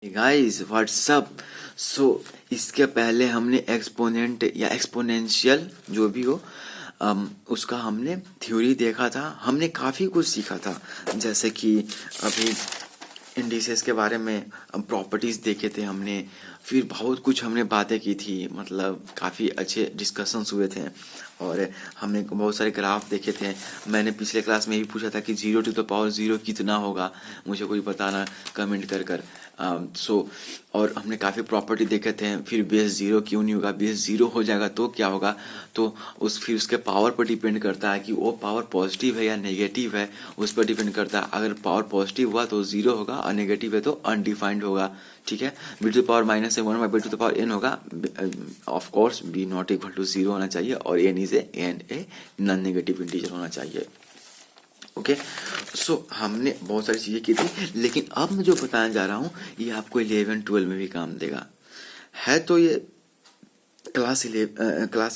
Guys what's up. सो इसके पहले हमने एक्सपोनेंट या एक्सपोनेंशियल जो भी हो उसका हमने थ्योरी देखा था। हमने काफ़ी कुछ सीखा था, जैसे कि अभी इंडिसेस के बारे में प्रॉपर्टीज़ देखे थे हमने। फिर बहुत कुछ हमने बातें की थी, मतलब काफ़ी अच्छे डिस्कशंस हुए थे और हमने बहुत सारे ग्राफ देखे थे। मैंने पिछले क्लास में भी पूछा था कि 0 to the power 0 कितना होगा, मुझे कोई बताना कमेंट कर कर। और हमने काफ़ी प्रॉपर्टी देखे थे। फिर बेस 0 क्यों नहीं होगा, बेस 0 हो जाएगा तो क्या होगा, तो फिर उसके पावर पर डिपेंड करता है कि वो पावर पॉजिटिव है या नेगेटिव है, उस पर डिपेंड करता है। अगर पावर पॉजिटिव हुआ तो 0 होगा और नेगेटिव है तो अनडिफाइंड होगा। ठीक है, B to the power -1 by to the power n होगा। Of course B not equal to 0 होना चाहिए और n is a non negative integer होना चाहिए। ओके, सो हमने बहुत सारी चीज़ें की थी, लेकिन अब मैं जो बताने जा रहा हूँ ये आपको 11-12 में भी काम देगा। है तो ये क्लास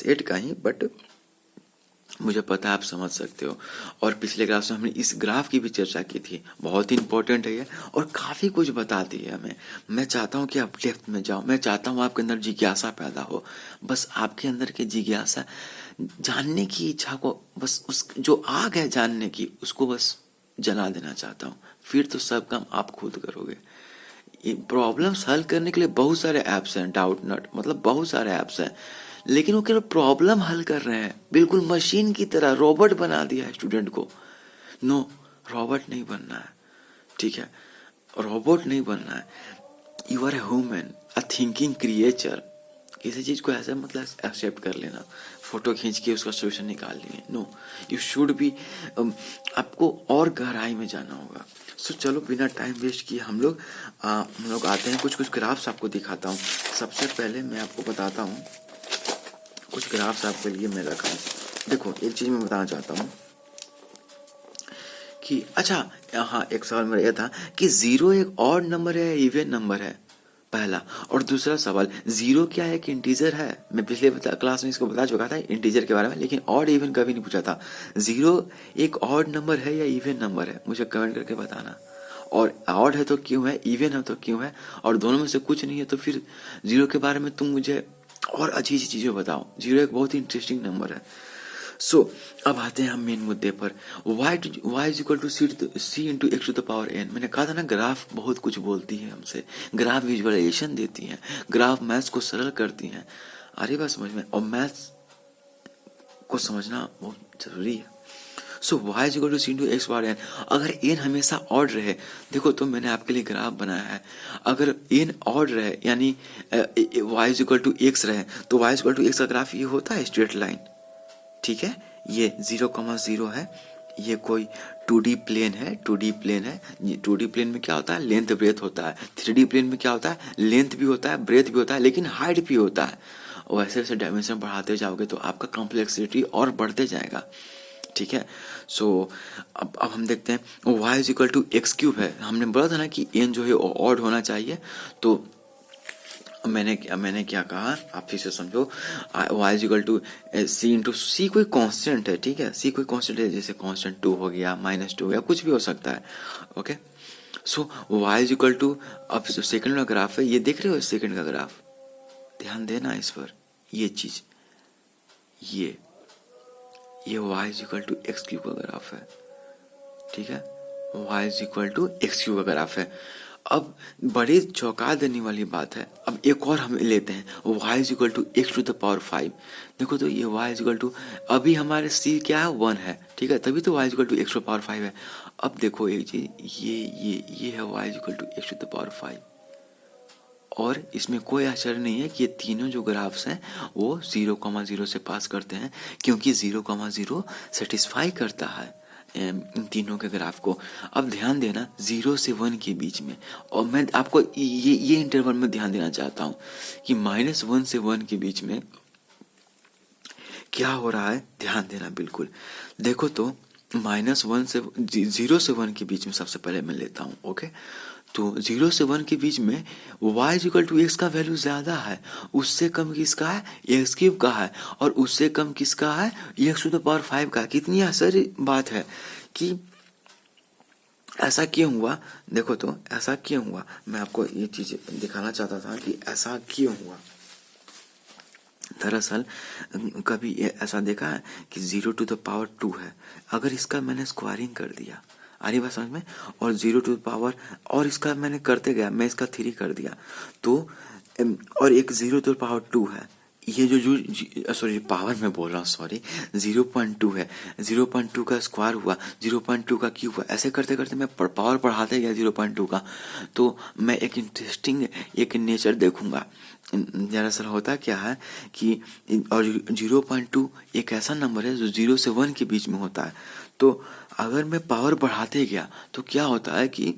8 का ही, बट मुझे पता है आप समझ सकते हो। और पिछले क्लास में हमने इस ग्राफ की भी चर्चा की थी, बहुत ही इंपॉर्टेंट है ये और काफ़ी कुछ बताती है हमें। मैं चाहता हूँ कि आप डेप्थ में जाओ, मैं चाहता हूँ आपके अंदर जिज्ञासा पैदा हो। बस आपके अंदर की जिज्ञासा, जानने की इच्छा को, बस उस जो आग है जानने की, उसको बस जला देना चाहता हूँ। फिर तो सब काम आप खुद करोगे। प्रॉब्लम्स हल करने के लिए बहुत सारे ऐप्स हैं, डाउट नॉट, मतलब बहुत सारे ऐप्स हैं, लेकिन वो केवल प्रॉब्लम हल कर रहे हैं, बिल्कुल मशीन की तरह रोबोट बना दिया है स्टूडेंट को। नो, रोबोट नहीं बनना है, ठीक है, रोबोट नहीं बनना है। You are a human, a thinking creature. किसी चीज को ऐसे मतलब एक्सेप्ट कर लेना, फोटो खींच के उसका सोल्यूशन निकाल लिए, नो, यू शुड बी, आपको और गहराई में जाना होगा। सो चलो बिना टाइम वेस्ट किए हम लोग आते हैं। कुछ ग्राफ्स आपको दिखाता हूँ। सबसे पहले मैं आपको बताता हूँ, कुछ ग्राफ्स आपके लिए मैं रखा हूँ। देखो, एक चीज मैं बताना चाहता हूँ कि अच्छा, हाँ, एक सवाल मेरा यह था कि 0 एक ऑड नंबर है, इवन नंबर है, पहला। और दूसरा सवाल, 0 क्या है, कि इंटीजर है। मैं पिछले क्लास में इसको बता चुका था इंटीजर के बारे में, लेकिन ऑड इवन कभी नहीं पूछा था। 0 एक ऑड नंबर है या इवन नंबर है, मुझे कमेंट करके बताना। और ऑड है तो क्यों है, इवन है तो क्यों है, और दोनों में से कुछ नहीं है तो फिर 0 के बारे में तुम मुझे और अच्छी अच्छी चीजें बताओ। 0 एक बहुत ही इंटरेस्टिंग नंबर है। सो अब आते हैं हम मेन मुद्दे पर। y is equal to C into X to the power n। मैंने कहा था ना, ग्राफ बहुत कुछ बोलती है हमसे, ग्राफ विजुअलाइजेशन देती है, ग्राफ मैथ्स को सरल करती है। अरे बात समझ में, और मैथ्स को समझना बहुत जरूरी है। So y is equal to C into X power n। अगर n हमेशा ऑड रहे, देखो तो मैंने आपके लिए ग्राफ बनाया है, अगर n ऑड रहे यानी y is equal to X रहे, तो y is equal to X का ग्राफ ये होता है स्ट्रेट लाइन। ठीक है, ये 0,0 है, ये कोई 2D प्लेन है, 2D प्लेन है। 2D प्लेन में क्या होता है, लेंथ ब्रेथ होता है। 3D प्लेन में क्या होता है, लेंथ भी होता है, ब्रेथ भी होता है, लेकिन हाइट भी होता है। और वैसे वैसे डायमेंशन बढ़ाते जाओगे तो आपका कॉम्प्लेक्सिटी और बढ़ते जाएगा। ठीक है, सो अब हम देखते हैं y is equal to X cube है। हमने बोला था ना कि n जो है ऑड होना चाहिए, तो मैंने क्या कहा, आप फिर से समझो। y is equal to C into C कोई कांस्टेंट है, ठीक है, सी कोई कांस्टेंट है, जैसे कांस्टेंट 2 हो गया, -2 हो गया, कुछ भी हो सकता है। Okay, so y is equal to, अब सेकंड का ग्राफ है, ये देख रहे हो सेकंड का ग्राफ, ध्यान देना इस पर। ये चीज, ये y is equal to X cube का ग्राफ है, ठीक है, y is equal to X cube का ग्राफ है। अब बड़ी चौंका देने वाली बात है, अब एक और हम लेते हैं, y is equal to X to the power 5। देखो तो ये y इज इक्वल टू, अभी हमारे c क्या है, 1 है, ठीक है, तभी तो y is equal to X to the power 5 है। अब देखो एक चीज, ये है y is equal to X to the power 5, और इसमें कोई आश्चर्य नहीं है कि ये तीनों जो ग्राफ्स हैं वो 0,0 से पास करते हैं, क्योंकि 0,0 सेटिस्फाई करता है इन तीनों के ग्राफ को। अब ध्यान देना 0 से 1 के बीच में, और मैं आपको ये इंटरवल में ध्यान देना चाहता हूँ कि -1 से 1 के बीच में क्या हो रहा है, ध्यान देना बिल्कुल। देखो तो -1 से 0 से 1 के बीच में सबसे पहले मैं लेता हूँ। ओके, तो 0 से 1 के बीच में y is equal to X का वैल्यू ज्यादा है, उससे कम किसका है, एक्स क्यूब का है, और उससे कम किसका है, एक्स टू द पावर 5 का। कितनी आश्चर्य बात है कि ऐसा क्यों हुआ? देखो तो ऐसा क्यों हुआ, मैं आपको ये चीज दिखाना चाहता था कि ऐसा क्यों हुआ। दरअसल कभी ऐसा देखा है कि 0 टू द पावर 2 है, अगर इसका मैंने स्क्वायरिंग कर दिया, आ रही बात समझ में, और 0 टू द पावर, और इसका मैंने करते गया, मैं इसका 3 कर दिया, तो और एक 0 टू द पावर 2 है, ये जो सॉरी पावर में बोल रहा हूँ, सॉरी 0.2 है, 0.2 का स्क्वायर हुआ, 0.2 का क्यूब हुआ, ऐसे करते करते मैं पावर बढ़ाते गया 0.2 का, तो मैं एक इंटरेस्टिंग एक नेचर देखूंगा। दरअसल होता क्या है कि और 0.2 एक ऐसा नंबर है जो 0 से 1 के बीच में होता है, तो अगर मैं पावर बढ़ाते गया तो क्या होता है कि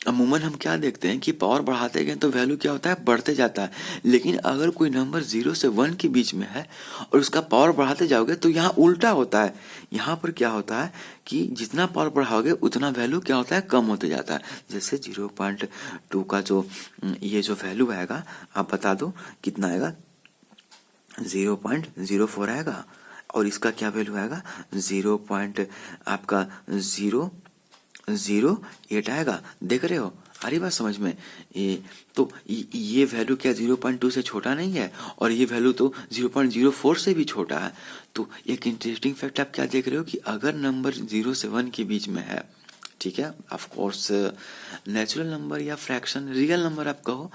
अमूमन हम क्या देखते हैं कि पावर बढ़ाते गए तो वैल्यू क्या होता है, बढ़ते जाता है, लेकिन अगर कोई नंबर 0 से 1 के बीच में है और उसका पावर बढ़ाते जाओगे तो यहाँ उल्टा होता है। यहाँ पर क्या होता है कि जितना पावर बढ़ाओगे उतना वैल्यू क्या होता है, कम होते जाता है। जैसे 0.2 का जो ये जो वैल्यू आएगा, आप बता दो कितना आएगा, 0.04 आएगा, और इसका क्या वैल्यू आएगा, 0 आपका 0.08 आएगा। देख रहे हो, आ रही बात समझ में? ये तो ये वैल्यू क्या 0.2 से छोटा नहीं है, और ये वैल्यू तो 0.04 से भी छोटा है। तो एक इंटरेस्टिंग फैक्ट आप क्या देख रहे हो कि अगर नंबर 0 से 1 के बीच में है, ठीक है, ऑफ कोर्स नेचुरल नंबर या फ्रैक्शन, रियल नंबर आप कहो,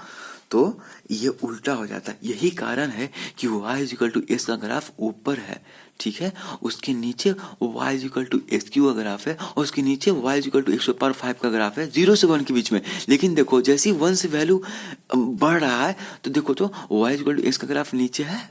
तो ये उल्टा हो जाता है। यही कारण है कि y=x का ग्राफ ऊपर है, ठीक है, उसके नीचे y=x³ का ग्राफ है, और उसके नीचे y=x⁵ का ग्राफ है 0 से 1 के बीच में। लेकिन देखो जैसे ही 1 से वैल्यू बढ़ रहा है तो देखो तो y=x का ग्राफ नीचे है,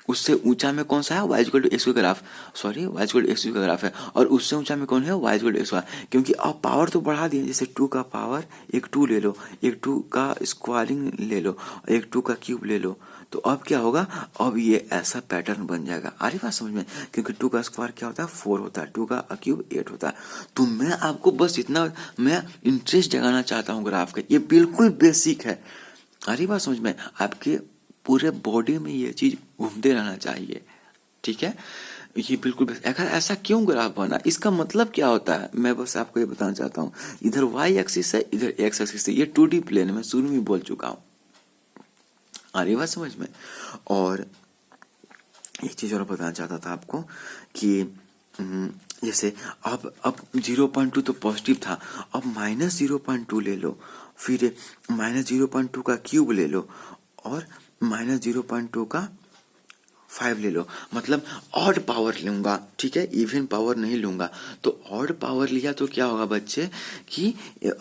उससे ऊंचा में कौन सा है, y=x का ग्राफ, सॉरी y=x का ग्राफ है, और उससे ऊंचा में कौन है, y=x, क्योंकि अब पावर तो बढ़ा दिए, जैसे 2 का पावर एक 2 ले लो, एक 2 का स्क्वायरिंग ले लो, एक 2 का क्यूब ले लो, तो अब क्या होगा, अब ये ऐसा पैटर्न बन जाएगा। आ रही बात समझ में? क्योंकि 2 का स्क्वायर क्या होता है, 4 होता है, 2 का क्यूब 8 होता है। तो मैं आपको बस इतना मैं इंटरेस्ट जगाना चाहता हूँ ग्राफ के, ये बिल्कुल बेसिक है। आ रही बात समझ में? आपके पूरे बॉडी में ये चीज घूमते रहना चाहिए, ठीक है, ये बिल्कुल ऐसा क्यों ग्राफ बना, इसका मतलब क्या होता है, मैं बस आपको ये बताना चाहता हूँ। इधर y एक्सिस है, इधर x एक्सिस है, ये 2D प्लेन में शुरू में बोल चुका हूँ। आ रही बात समझ में? और एक चीज और बताना चाहता था आपको कि जैसे अब 0.2 तो पॉजिटिव था, अब -0.2 ले लो, फिर -0.2 का क्यूब ले लो, और -0.2 का 5 ले लो, मतलब ऑड पावर लूंगा, ठीक है, इवन पावर नहीं लूंगा। तो ऑड पावर लिया तो क्या होगा बच्चे कि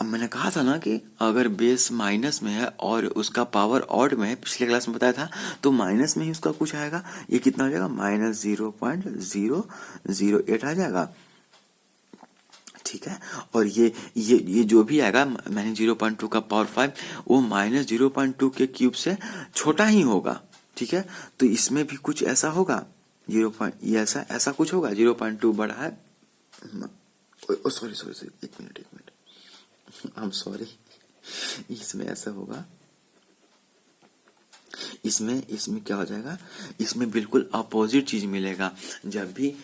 मैंने कहा था ना कि अगर बेस माइनस में है और उसका पावर ऑड में है, पिछले क्लास में बताया था, तो माइनस में ही उसका कुछ आएगा, ये कितना हो जाएगा, -0.008 आ जाएगा, ठीक है। और ये जो भी आएगा -0.2 का पावर 5, वो -0.2 के क्यूब से छोटा ही होगा, ठीक है। तो इसमें भी कुछ ऐसा होगा, 0. ये ऐसा कुछ होगा, 0.2 बड़ा है, सॉरी, एक मिनट, आई एम सॉरी, इसमें ऐसा होगा, इसमें क्या हो जाएगा, इसमें बिल्कुल अपोजिट चीज मिलेगा। जब भी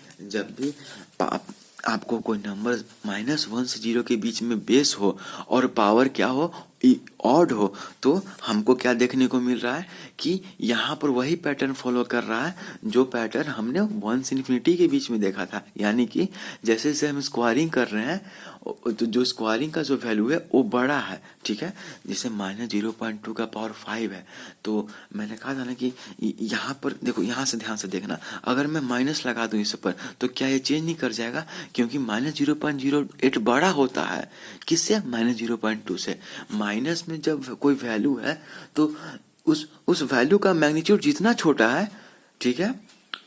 आपको कोई नंबर -1 से 0 के बीच में बेस हो और पावर क्या हो, ऑड हो, तो हमको क्या देखने को मिल रहा है कि यहाँ पर वही पैटर्न फॉलो कर रहा है जो पैटर्न हमने 1 से इन्फिनिटी के बीच में देखा था। यानी कि जैसे जैसे हम स्क्वायरिंग कर रहे हैं तो जो स्क्वायरिंग का जो वैल्यू है वो बड़ा है, ठीक है। जैसे -0.2 का पावर 5 है, तो मैंने कहा था ना कि यहाँ पर देखो, यहाँ से ध्यान से देखना, अगर मैं माइनस लगा दूं इस पर तो क्या ये चेंज नहीं कर जाएगा, क्योंकि -0.08 बड़ा होता है किससे, -0.2 से। माइनस में जब कोई वैल्यू है तो उस वैल्यू का मैग्नीट्यूड जितना छोटा है, ठीक है,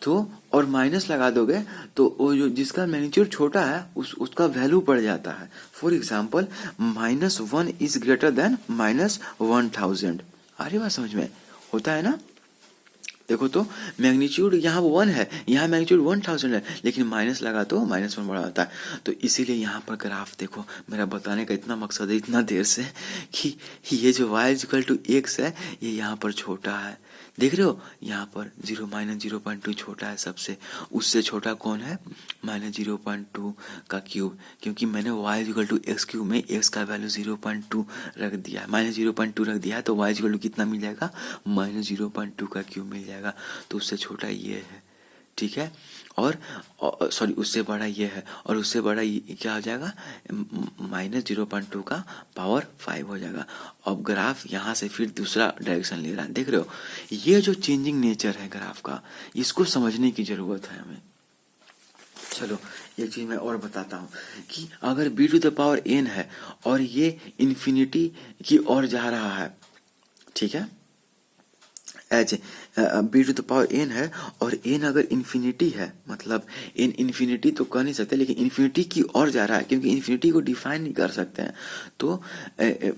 तो और माइनस लगा दोगे तो वो जो जिसका मैग्नीट्यूड छोटा है उसका वैल्यू बढ़ जाता है। For example -1 is greater than -1000। आ रही बात समझ में? होता है ना। देखो तो मैग्नीट्यूड यहाँ 1 है, यहाँ मैग्नीट्यूड 1000 है, लेकिन माइनस लगा तो -1 बड़ा होता है। तो इसीलिए यहाँ पर ग्राफ देखो, मेरा बताने का इतना मकसद है इतना देर से कि ये जो y इक्वल टू x है ये यहाँ पर छोटा है, देख रहे हो, यहाँ पर 0 -0.2 छोटा है सबसे, उससे छोटा कौन है, -0.2 का क्यूब, क्योंकि मैंने y equal to X cube में x का वैल्यू 0.2 रख दिया है, -0.2 रख दिया है, तो y इक्वल टू कितना मिल जाएगा, -0.2 का क्यूब मिल जाएगा। तो उससे छोटा ये है, ठीक है, और सॉरी उससे बड़ा ये है, और उससे बड़ा ये क्या हो जाएगा, -0.2 का पावर 5 हो जाएगा। अब ग्राफ यहाँ से फिर दूसरा डायरेक्शन ले रहा है, देख रहे हो, ये जो चेंजिंग नेचर है ग्राफ का, इसको समझने की जरूरत है हमें। चलो एक चीज मैं और बताता हूँ कि अगर b to the power n है और ये इन्फिनिटी की ओर जा रहा है, ठीक है, H B to the power N है और एन अगर इन्फिनिटी है, मतलब एन इन्फिनिटी तो कह नहीं सकते, लेकिन इन्फिनिटी की ओर जा रहा है, क्योंकि इन्फिनिटी को डिफाइन नहीं कर सकते हैं, तो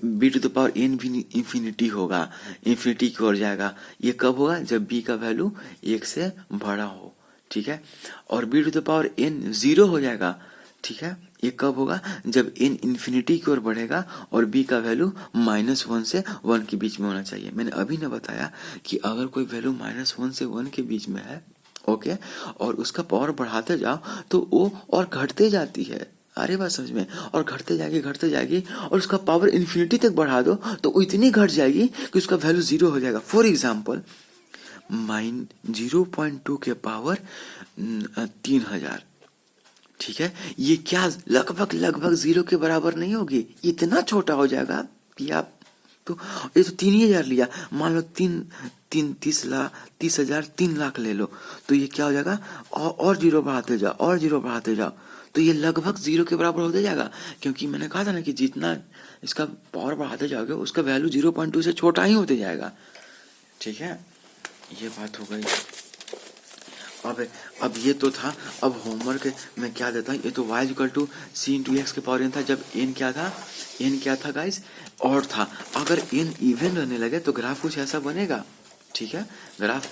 B to the power N भी इन्फिनिटी होगा, इन्फिनिटी की ओर जाएगा। ये कब होगा, जब बी का वैल्यू 1 से बड़ा हो, ठीक है, और B to the power N 0 हो जाएगा, ठीक है, ये कब होगा, जब n इन्फिनिटी की ओर बढ़ेगा और b का वैल्यू -1 से 1 के बीच में होना चाहिए। मैंने अभी न बताया कि अगर कोई वैल्यू -1 से 1 के बीच में है, ओके, और उसका पावर बढ़ाते जाओ तो वो और घटते जाती है, अरे बात समझ में, और घटते जाएगी और उसका पावर इन्फिनिटी तक बढ़ा दो तो वो इतनी घट जाएगी कि उसका वैल्यू 0 हो जाएगा। फॉर एग्जाम्पल 0.2 के पावर 3000, ठीक है, ये क्या लगभग 0 के बराबर नहीं होगी, इतना छोटा हो जाएगा कि आप, तो ये तो 3000 लिया, मान लो 30,000 3 लाख ले लो, तो ये क्या हो जाएगा, और 0 बढ़ाते जाओ, तो ये लगभग 0 के बराबर होते जाएगा, क्योंकि मैंने कहा था ना कि जितना इसका पावर बढ़ाते जाओगे उसका वैल्यू 0.2 से छोटा ही होते जाएगा, ठीक है, ये बात हो गई। अब ये तो था, अब होमवर्क में क्या देता हूँ, ये तो y equal to C into X के पावर n था, जब n क्या था गाइस, और था, अगर n इवन रहने लगे तो ग्राफ कुछ ऐसा बनेगा, ठीक है, ग्राफ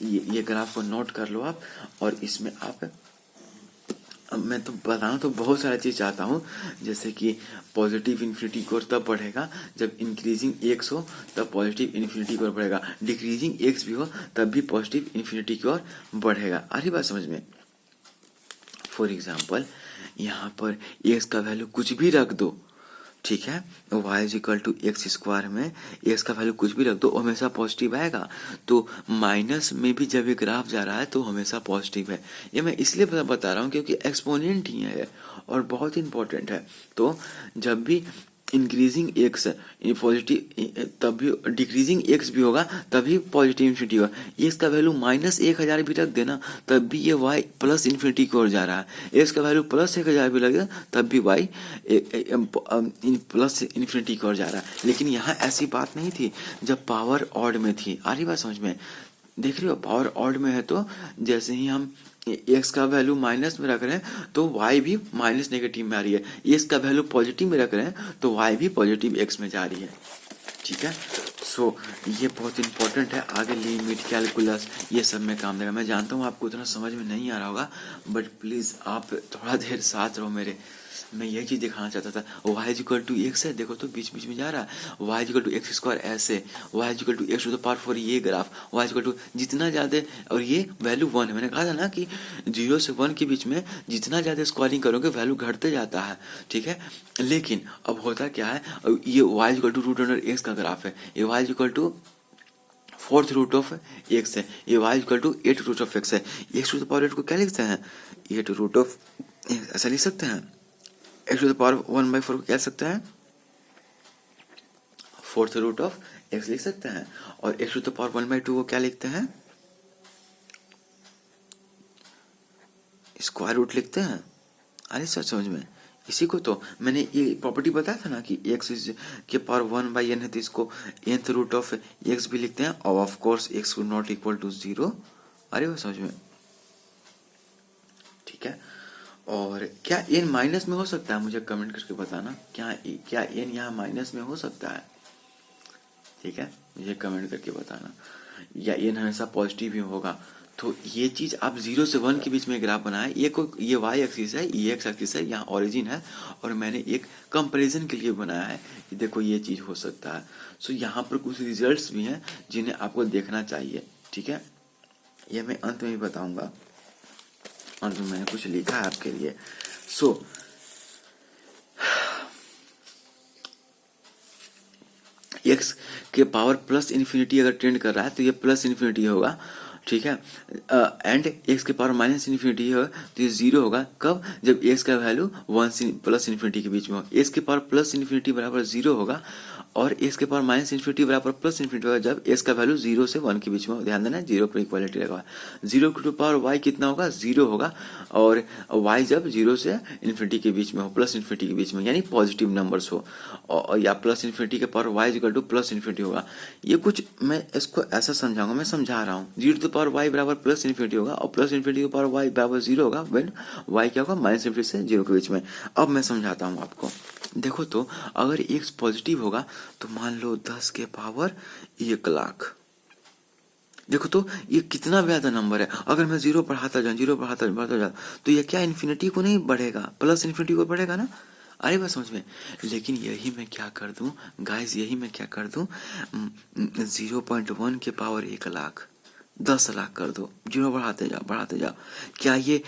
ये ग्राफ को नोट कर लो आप, और इसमें आप, अब मैं तो बताना तो बहुत सारा चीज चाहता हूँ, जैसे कि पॉजिटिव इन्फिनिटी की ओर तब बढ़ेगा जब इंक्रीजिंग एक्स हो, तब पॉजिटिव इन्फिनिटी की ओर बढ़ेगा, डिक्रीजिंग एक्स भी हो तब भी पॉजिटिव इन्फिनिटी की ओर बढ़ेगा। आ रही बात समझ में। फॉर एग्जाम्पल यहाँ पर एक्स का वैल्यू कुछ भी रख दो, ठीक है, y is equal to X square में x का वैल्यू कुछ भी रख दो, हमेशा पॉजिटिव आएगा। तो माइनस में भी जब ये ग्राफ जा रहा है तो हमेशा पॉजिटिव है। ये मैं इसलिए बता रहा हूँ क्योंकि एक्सपोनेंट ही है और बहुत इंपॉर्टेंट है। तो जब भी इंक्रीजिंग एक्स पॉजिटिव, तब भी डिक्रीजिंग एक्स भी होगा तभी पॉजिटिव इन्फिनिटी होगा। एक्स का वैल्यू -1000 भी रख देना तब भी ये y प्लस इन्फिनिटी की ओर जा रहा है। एक्स का वैल्यू +1000 भी लगेगा तब भी y प्लस इन्फिनिटी की ओर जा रहा है। लेकिन यहाँ ऐसी बात नहीं थी जब पावर ऑड में थी। आ रही बात समझ में, देख रहे हो, पावर ऑड में है तो जैसे ही हम एक्स का वैल्यू माइनस में रख रहे हैं तो वाई भी माइनस नेगेटिव में आ रही है, एक्स का वैल्यू पॉजिटिव में रख रहे हैं तो वाई भी पॉजिटिव एक्स में जा रही है, ठीक है। सो ये बहुत इंपॉर्टेंट है, आगे लिमिट कैलकुलस ये सब में काम देगा। मैं जानता हूँ आपको उतना समझ में नहीं आ रहा होगा, बट प्लीज आप थोड़ा देर साथ रहो मेरे। मैं यही चीज दिखाना चाहता था। y इक्वल टू एक्स है, देखो तो बीच बीच में जा रहा है, y equal to X square ऐसे, y equal to X to the power 4 ये ग्राफ, y इक्वल टू जितना ज्यादा, और ये वैल्यू 1 है। मैंने कहा था ना कि 0 से 1 के बीच में जितना ज्यादा स्क्वायरिंग करोगे वैल्यू घटते जाता है, ठीक है। लेकिन अब होता क्या है, ये y equal to root under X का ग्राफ है, ये y equal to 4th root of X है, ये y equal to 8 root of X है। एक्स टू द पावर 8 को क्या लिखते हैं, 8 रूट ऑफ ऐसा लिख सकते हैं। एक्स टू द पावर 1/4 को क्या लिख सकते हैं, 4th रूट ऑफ एक्स लिख सकते हैं। और एक्स टू द पावर 1/2 को क्या लिखते हैं, स्क्वायर रूट लिखते हैं। अरे सर समझ में, इसी को तो मैंने ये प्रॉपर्टी बताया था ना कि x के पावर 1/n है तो इसको nth रूट ऑफ x भी लिखते हैं, और of course x not equal to 0। अरे वो समझ में, ठीक है। और क्या n माइनस में हो सकता है, मुझे कमेंट करके बताना, क्या n यहाँ माइनस में हो सकता है। ठीक है, ये कमेंट करके बताना। या एन हमेशा पॉजिटिव ही होगा। तो ये चीज आप 0 से 1 के बीच में ग्राफ बनाए, ये वाई एक्सिस है, ये एक्स एक्सिस है, यहाँ ओरिजिन है, और मैंने एक कंपैरिजन के लिए बनाया है कि देखो ये चीज हो सकता है। सो यहाँ पर कुछ रिजल्ट्स भी हैं जिन्हें आपको देखना चाहिए। ठीक है, ये मैं अंत में भी बताऊंगा, अंत में मैंने कुछ लिखा है आपके लिए। सो एक्स के पावर प्लस इन्फिनिटी अगर ट्रेंड कर रहा है तो ये प्लस इन्फिनिटी होगा। ठीक है, एंड एक्स के पावर माइनस इन्फिनिटी होगा तो ये 0 होगा। कब? जब एक्स का वैल्यू 1 से प्लस इन्फिनिटी के बीच में हो। एक्स के पावर प्लस इन्फिनिटी बराबर 0 होगा, और एक्स के पावर माइनस इन्फिनिटी बराबर प्लस इन्फिनिटी होगा जब एक्स का वैल्यू 0 से 1 के बीच में हो। ध्यान देना, 0 पर इक्वालिटी लगा हुआ है। 0 टू पावर वाई कितना होगा? 0 होगा, और वाई जब 0 से इन्फिनिटी के बीच में हो, प्लस इन्फिनिटी के बीच में, यानी पॉजिटिव नंबर्स हो, और या प्लस इन्फिनिटी के power Y equal to plus infinity होगा। ये कुछ मैं इसको ऐसा समझाऊंगा, मैं समझा रहा हूँ। 0 टू पावर वाई बराबर प्लस इन्फिनिटी होगा, और प्लस इन्फिनिटी के पावर वाई बराबर 0 होगा व्हेन वाई क्या होगा? माइनस इन्फिनिटी से 0 के बीच में। अब मैं समझाता हूँ आपको। देखो तो अगर x पॉजिटिव होगा तो मान लो 10 के पावर 1 लाख। देखो तो ये कितना ज्यादा नंबर है। अगर मैं 0 बढ़ाता जाऊं, 0 बढ़ाता जाऊं तो ये क्या इन्फिनिटी को नहीं बढ़ेगा, प्लस इन्फिनिटी को बढ़ेगा ना। अरे बस समझ में। लेकिन यही मैं क्या कर दूं गाइस, यही मैं क्या कर दूं, 0.1 के पावर 1 लाख 10 लाख कर दो। 0 बढ़ाते जाओ, बढ़ाते जाओ। क्या ये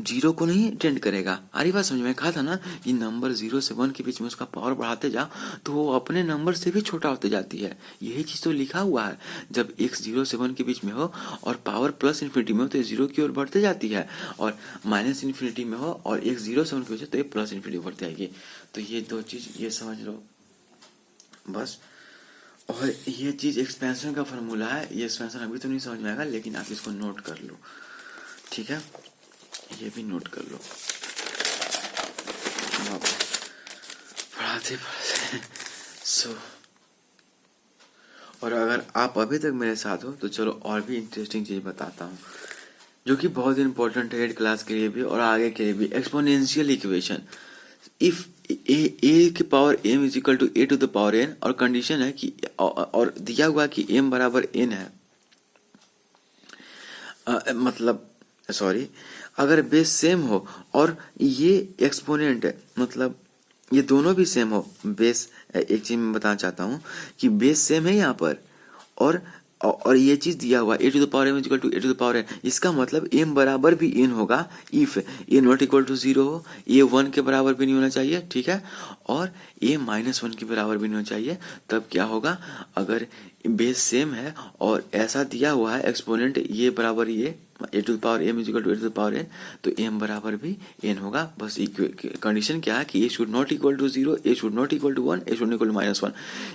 0 को नहीं टेंड करेगा? अरे बात समझ में। कहा था ना ये नंबर 0 से 1 के बीच में उसका पावर बढ़ाते जाओ तो वो अपने नंबर से भी छोटा होते जाती है। यही चीज तो लिखा हुआ है। जब x 0 से 1 के बीच में हो और पावर प्लस इन्फिनिटी में हो तो ये 0 की ओर बढ़ते जाती है, और माइनस इन्फिनिटी में हो और x 0 से 1 के बीच में तो ये प्लस इन्फिनिटी बढ़ती जाएगी। तो ये दो चीज ये समझ लो बस। और ये चीज एक्सपेंशन का फॉर्मूला है। ये एक्सपेंशन अभी तो नहीं समझ में आएगा, लेकिन आप इसको नोट कर लो। ठीक है, ये भी नोट कर लो। पढ़ाते पढ़ाते सो और अगर आप अभी तक मेरे साथ हो तो चलो और भी इंटरेस्टिंग चीज बताता हूँ जो कि बहुत इंपॉर्टेंट है 8 क्लास के लिए भी और आगे के लिए भी। Exponential equation. इफ ए के power m is equal to A to the power n, और कंडीशन है कि और दिया हुआ कि m बराबर n है, मतलब सॉरी, अगर बेस सेम हो और ये एक्सपोनेंट है, मतलब ये दोनों भी सेम हो। बेस, एक चीज मैं बताना चाहता हूँ कि बेस सेम है यहाँ पर, और ये चीज दिया हुआ A to the power m equal to A to the power n, इसका मतलब m बराबर भी n होगा if a not equal to 0 हो, a 1 के बराबर भी नहीं होना चाहिए। ठीक है, और a माइनस 1 के बराबर भी नहीं होना चाहिए। तब क्या होगा? अगर बेस सेम है और ऐसा दिया हुआ है एक्सपोनेंट ये बराबर ये A to the power m is equal to A to the power n, तो m बराबर भी n होगा। बस कंडीशन क्या है कि a should not equal to 0, a should not equal to 1, a should equal to minus 1।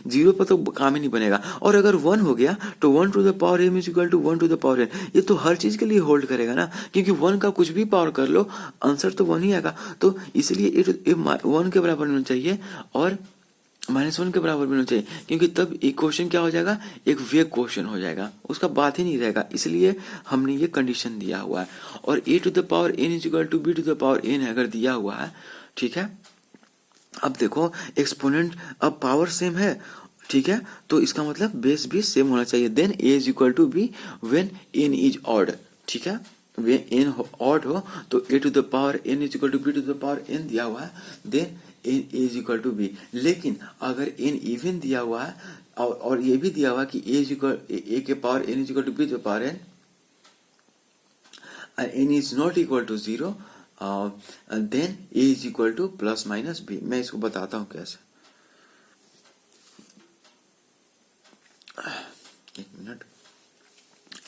0 पर तो काम ही नहीं बनेगा। और अगर 1 हो गया तो 1 to the power m is equal to 1 to the power n, ये तो हर चीज के लिए होल्ड करेगा ना, क्योंकि 1 का कुछ भी पावर कर लो आंसर तो 1 ही आएगा। तो इसलिए 1 के बराबर होना चाहिए और माइनस 1 के बराबर भी होना चाहिए, क्योंकि तब एक क्वेश्चन क्या हो जाएगा? एक वेग क्वेश्चन हो जाएगा, उसका बात ही नहीं रहेगा। इसलिए हमने ये कंडीशन दिया हुआ है। और A to the power n is equal to B to the power n अगर दिया हुआ है, ठीक है। अब देखो एक्सपोनेंट, अब पावर सेम है, ठीक है, तो इसका मतलब बेस भी सेम होना चाहिए। Then a is equal to B when n is odd. ठीक है, वे n ऑड हो तो a to the power n is equal to B to the power n दिया हुआ है, then n is equal to B. लेकिन अगर n इवन दिया हुआ है और ये भी दिया हुआ कि a के power n is equal to B to the power n, n is not equal to 0, then a is equal to plus minus b। मैं इसको बताता हूं कैसे। एक minute.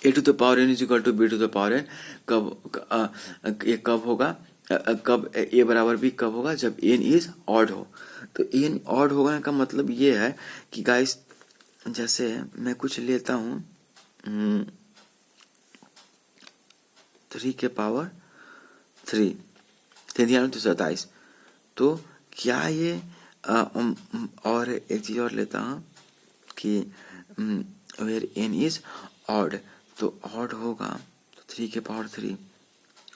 A to the power n is equal to B to the power n कब होगा? कब a बराबर b कब होगा? जब n इज ऑड हो। तो n ऑड होगा का मतलब ये है कि गाइस, जैसे मैं कुछ लेता हूं 3 के पावर 3, 27। तो क्या ये और एक चीज और लेता हूं कि वेयर n इज ऑड, तो ऑड होगा तो 3 के पावर 3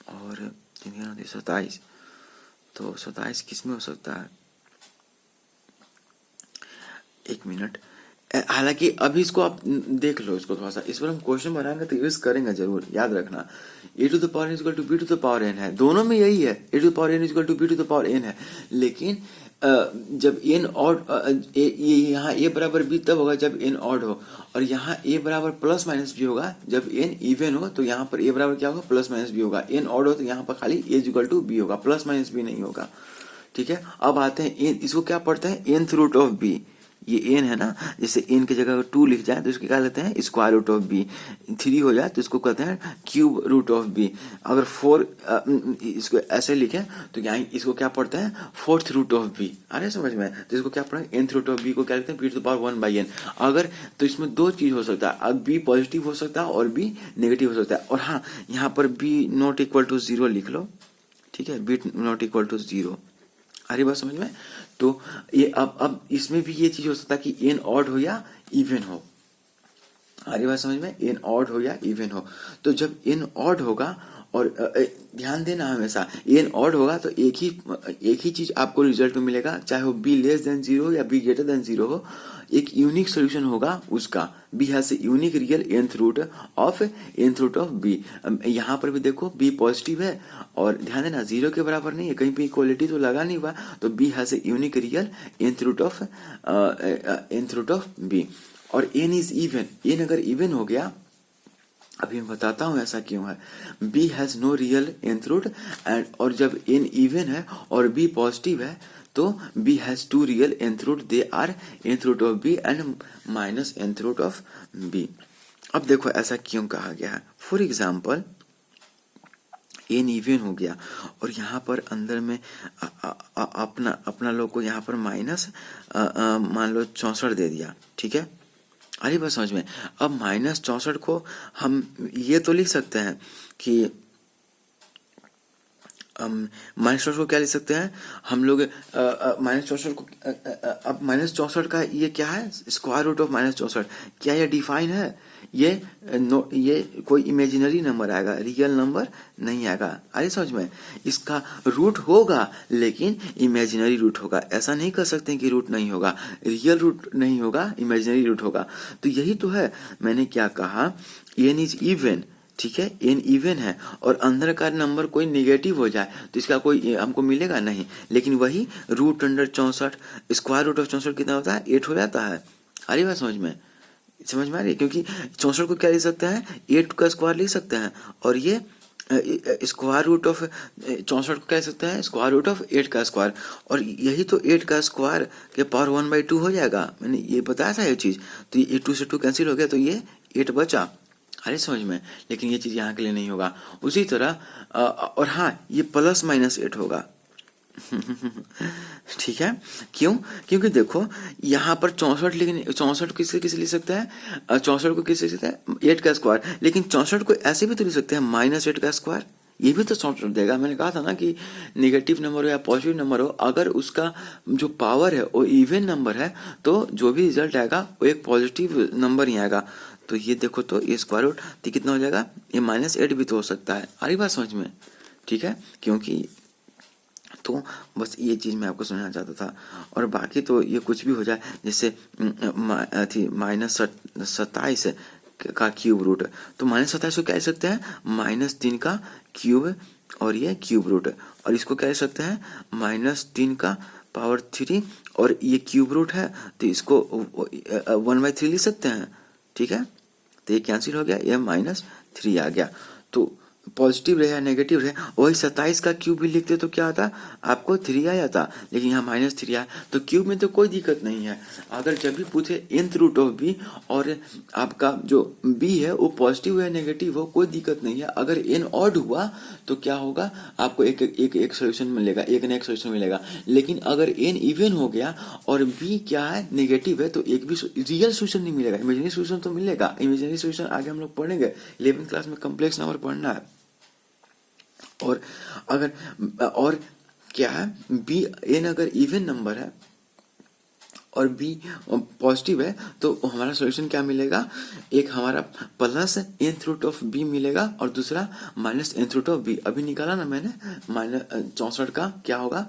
और 27। तो 27 किस में हो सकता है? एक मिनट, हालांकि अभी इसको आप देख लो, इसको थोड़ा सा, इस पर हम क्वेश्चन बनाएंगे तो यूज करेंगे जरूर, याद रखना। A to the power N equal to B to the power N है, दोनों में यही है, A to the power N equal to B to the power N है। लेकिन जब एन ऑड, यहाँ ए बराबर बी तब होगा जब एन ऑड हो, और यहाँ ए बराबर प्लस माइनस बी होगा जब एन इवन हो। तो यहाँ पर ए बराबर क्या होगा, प्लस माइनस बी होगा। एन ऑड हो तो यहाँ पर खाली ए इक्वल टू बी होगा, प्लस माइनस बी नहीं होगा। ठीक है, अब आते हैं एन, इसको क्या पढ़ते हैं, एनथ रूट ऑफ बी। ये एन है ना, जैसे एन की जगह 2 लिख जाए तो इसको क्या लेते हैं, स्क्वायर रूट ऑफ बी। 3 हो जाए तो इसको कहते हैं क्यूब रूट ऑफ बी। अगर 4 इसको ऐसे लिखें तो यहाँ इसको क्या पढ़ते हैं, फोर्थ रूट ऑफ बी। आ रहे समझ में, तो इसको क्या पढ़ेंगे, एनथ रूट ऑफ बी को क्या लिखते हैं, B to the power 1/n। अगर तो इसमें दो चीज हो सकता है, अब बी पॉजिटिव हो सकता है और बी नेगेटिव हो सकता है। और हाँ, यहाँ पर बी नॉट इक्वल टू 0 लिख लो, ठीक है, बी नॉट इक्वल टू 0। आ रही बात समझ में। तो ये अब इसमें भी ये चीज हो सकता है कि एन ऑड हो या इवन हो। आ रही बात समझ में, एन ऑड हो या इवन हो। तो जब एन ऑड होगा, और ध्यान देना हमेशा, एन ऑड होगा तो एक ही चीज आपको रिजल्ट में मिलेगा, चाहे वो बी लेस देन 0 या बी ग्रेटर देन 0 हो, एक यूनिक सोल्यूशन होगा उसका। B has unique real nth root of B. यहाँ पर भी देखो बी पॉजिटिव है, और ध्यान देना 0 के बराबर नहीं है, कहीं पे इक्वलिटी तो लगा नहीं हुआ, तो B has unique real nth root of B. और एन इज इवन, एन अगर इवन हो गया, अभी मैं बताता हूं ऐसा क्यों है। B has no real nth root, and और जब एन इवन है और बी पॉजिटिव है तो B has 2 real nth root, they are nth root of B and minus nth root of B. अब देखो ऐसा क्यों कहा गया है। फॉर एग्जाम्पल, एन इवन हो गया और यहाँ पर अंदर में अपना लोग को यहाँ पर माइनस मान लो 64 दे दिया, ठीक है। अरे बस समझ में, अब माइनस 64 को हम ये तो लिख सकते हैं कि माइनस 64 को क्या लिख सकते हैं हम लोग, माइनस 64 को, अब माइनस 64 का ये क्या है, स्क्वायर रूट ऑफ माइनस 64। क्या ये डिफाइन है, ये कोई इमेजिनरी नंबर आएगा, रियल नंबर नहीं आएगा। अरे समझ में, इसका रूट होगा लेकिन इमेजिनरी रूट होगा। ऐसा नहीं कर सकते कि रूट नहीं होगा, रियल रूट नहीं होगा, इमेजिनरी रूट होगा। तो यही तो है, मैंने क्या कहा, एन इज इवन, ठीक है, एन इवन है और अंदर का नंबर कोई निगेटिव हो जाए तो इसका कोई हमको मिलेगा नहीं। लेकिन वही root under 64, square root of 64 कितना होता है, 8 हो जाता है। आ रही बात समझ में, समझ में आ रही है, क्योंकि 64 को क्या लिख सकते हैं, 8 का स्क्वायर लिख सकते हैं, और ये स्क्वायर रूट ऑफ 64 को क्या लिख सकते हैं, स्क्वायर रूट ऑफ 8 का स्क्वायर। और यही तो 8 का स्क्वायर के पावर 1/2 हो जाएगा, मैंने ये बताया था ये चीज। तो ये 2 से 2 कैंसिल हो गया तो ये 8 बचा। अरे समझ में, लेकिन ये चीज यहाँ के लिए नहीं होगा। उसी तरह और हाँ, ये प्लस माइनस 8 होगा। ठीक है, क्यों, क्योंकि देखो यहाँ पर 64, लेकिन 64 किससे किसे लिख सकते हैं, 64 को किससे लिख सकते हैं, 8 का स्क्वायर। लेकिन 64 को ऐसे भी तो लिख सकते हैं, माइनस 8 का स्क्वायर। ये भी तो 64 देगा। मैंने कहा था ना कि नेगेटिव नंबर हो या पॉजिटिव नंबर हो, अगर उसका जो पावर है वो इवन नंबर है तो जो भी रिजल्ट आएगा वो एक पॉजिटिव नंबर ही आएगा। तो ये देखो, तो ये स्क्वायर रूट तो कितना हो जाएगा, ये -8 भी तो हो सकता है। आ रही बात समझ में, ठीक है, क्योंकि तो बस ये चीज मैं आपको समझाना चाहता था। और बाकी तो ये कुछ भी हो जाए, जैसे -27 का क्यूब रूट, तो -27 को क्या लिख सकते हैं, -3 का क्यूब, और ये क्यूब रूट। और इसको क्या लिख सकते हैं, -3 का पावर 3, और ये क्यूब रूट है तो इसको 1/3 लिख सकते हैं, ठीक है। तो ये कैंसिल हो गया, ये -3 आ गया। तो पॉजिटिव रहे या नेगेटिव रहे, वही 27 का क्यूब भी लिखते तो क्या आता, आपको 3 आ जाता, लेकिन यहाँ -3 आया। तो क्यूब में तो कोई दिक्कत नहीं है। अगर जब भी पूछे nth रूट ऑफ बी और आपका जो बी है वो पॉजिटिव हो या नेगेटिव हो, कोई दिक्कत नहीं है। अगर n ऑड हुआ तो क्या होगा, आपको एक सोल्यूशन मिलेगा, एक ना एक सोल्यूशन मिलेगा। लेकिन अगर n इवन हो गया और b क्या है, नेगेटिव है, तो एक भी रियल सोल्यूशन नहीं मिलेगा, इमेजिनरी सोल्यूशन तो मिलेगा। इमेजिनरी सोल्यूशन आगे हम लोग पढ़ेंगे, 11th क्लास में कॉम्प्लेक्स नंबर पढ़ना है। और क्या है, बी एन अगर इवन नंबर है और बी पॉजिटिव है तो हमारा सॉल्यूशन क्या मिलेगा, एक हमारा plus nth root of B मिलेगा और दूसरा minus nth root of B. अभी निकाला ना मैंने, -64 का क्या होगा,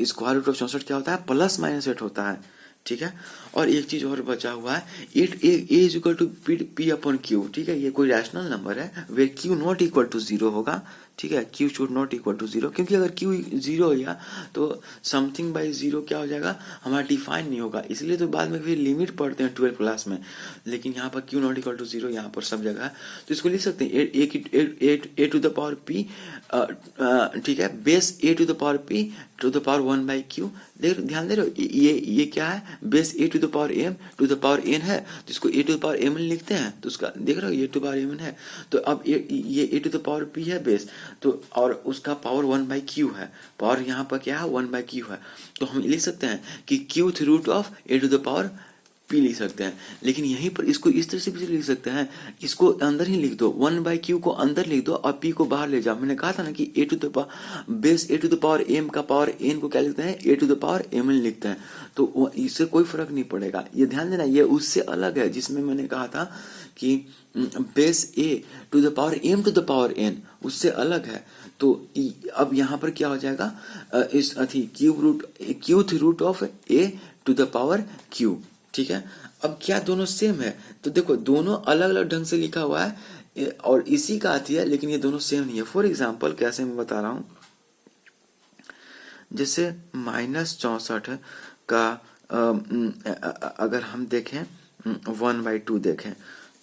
स्क्वायर रूट ऑफ 64 क्या होता है, +-8 होता है, ठीक है। और एक चीज और बचा हुआ है, it A is equal to P upon Q, ठीक है। ये कोई रैशनल नंबर है where Q not equal to zero होगा, ठीक है। Q should not equal to zero, क्योंकि अगर क्यू जीरो हो गया तो समथिंग बाई जीरो क्या हो जाएगा, हमारा डिफाइन नहीं होगा, इसलिए तो बाद में फिर लिमिट पढ़ते हैं 12 क्लास में। लेकिन यहाँ पर Q not equal to zero यहाँ पर सब जगह है, तो इसको लिख सकते हैं A to the power P, ठीक है, base A to the power P to the power 1 by Q. देख ध्यान दे रहे हो, ये क्या है, base A to the power M to the power N है, तो इसको A to the power M लिखते हैं, तो उसका देख रहे हो A to the power M है। तो अब ये A to the power P है बेस, तो और उसका पावर 1 बाई क्यू है, पावर यहाँ पर क्या है 1 बाई क्यू है, तो हम लिख सकते हैं कि Q th root of A to the power P लिख सकते हैं। लेकिन यहीं पर इसको इस तरह से भी लिख सकते हैं, इसको अंदर ही लिख दो, 1 बाई क्यू को अंदर लिख दो और पी को बाहर ले जाओ। मैंने कहा था ना कि A to the power base A to the power M का पावर एन को क्या लिखते हैं, A to the power M N लिखते हैं, तो इससे कोई फर्क नहीं पड़ेगा। ये ध्यान देना, ये उससे अलग है जिसमें मैंने कहा था कि base A to the power M to the power N, उससे अलग है। तो अब यहाँ पर क्या हो जाएगा, इस अथी Q th root of A to the power Q, ठीक है। अब क्या दोनों सेम है, तो देखो दोनों अलग अलग ढंग से लिखा हुआ है और इसी का आती है, लेकिन ये दोनों सेम नहीं है। फॉर एग्जाम्पल कैसे मैं बता रहा हूं, जैसे -64 का अगर हम देखें 1/2 देखें,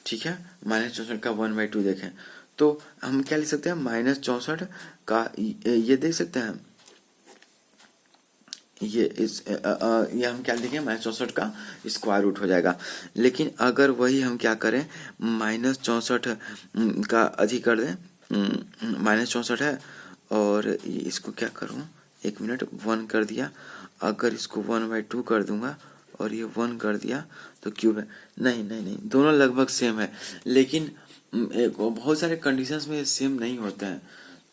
ठीक है, -64 का 1/2 देखें, तो हम क्या लिख सकते हैं, -64 का ये देख सकते हैं, ये हम क्या लिखें, -64 का स्क्वायर रूट हो जाएगा। लेकिन अगर वही हम क्या करें, -64 का अधिक कर दें, -64 है और इसको क्या करूं, 1 मिनट, 1 कर दिया, अगर इसको 1/2 कर दूंगा और ये 1 कर दिया तो क्यूब है। नहीं, दोनों लगभग सेम है, लेकिन बहुत सारे कंडीशंस में सेम नहीं होते हैं।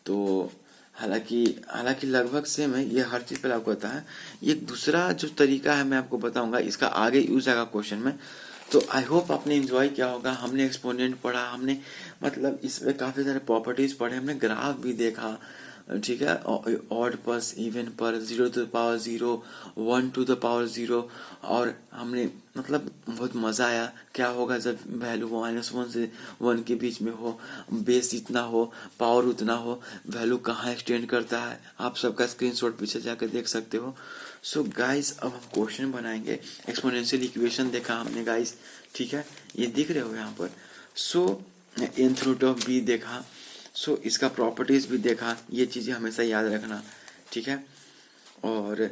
तो हालांकि लगभग सेम है, ये हर चीज पे लागू होता है। एक दूसरा जो तरीका है मैं आपको बताऊंगा, इसका आगे यूज आएगा क्वेश्चन में। तो आई होप आपने एंजॉय किया होगा। हमने एक्सपोनेंट पढ़ा, हमने मतलब इसमें काफी सारे प्रॉपर्टीज पढ़े, हमने ग्राफ भी देखा, ठीक है, ऑड प्लस इवन पर, 0 to the power 0, 1 to the power 0, और हमने मतलब बहुत मजा आया। क्या होगा जब वैल्यू -1 से 1 के बीच में हो, बेस इतना हो, पावर उतना हो, वैल्यू कहाँ एक्सटेंड करता है, आप सबका स्क्रीनशॉट पीछे जाकर देख सकते हो। सो गाइस अब हम क्वेश्चन बनाएंगे। एक्सपोनेंशियल इक्वेशन देखा हमने गाइस, ठीक है, ये दिख रहे हो यहाँ पर। सो nth रूट ऑफ बी देखा, सो इसका प्रॉपर्टीज भी देखा, ये चीजें हमेशा याद रखना, ठीक है। और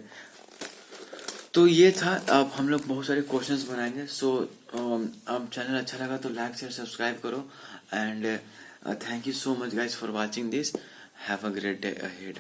तो ये था, अब हम लोग बहुत सारे क्वेश्चंस बनाएंगे। सो अब चैनल अच्छा लगा तो लाइक शेयर सब्सक्राइब करो, and thank you so much guys for watching this. Have a great day ahead.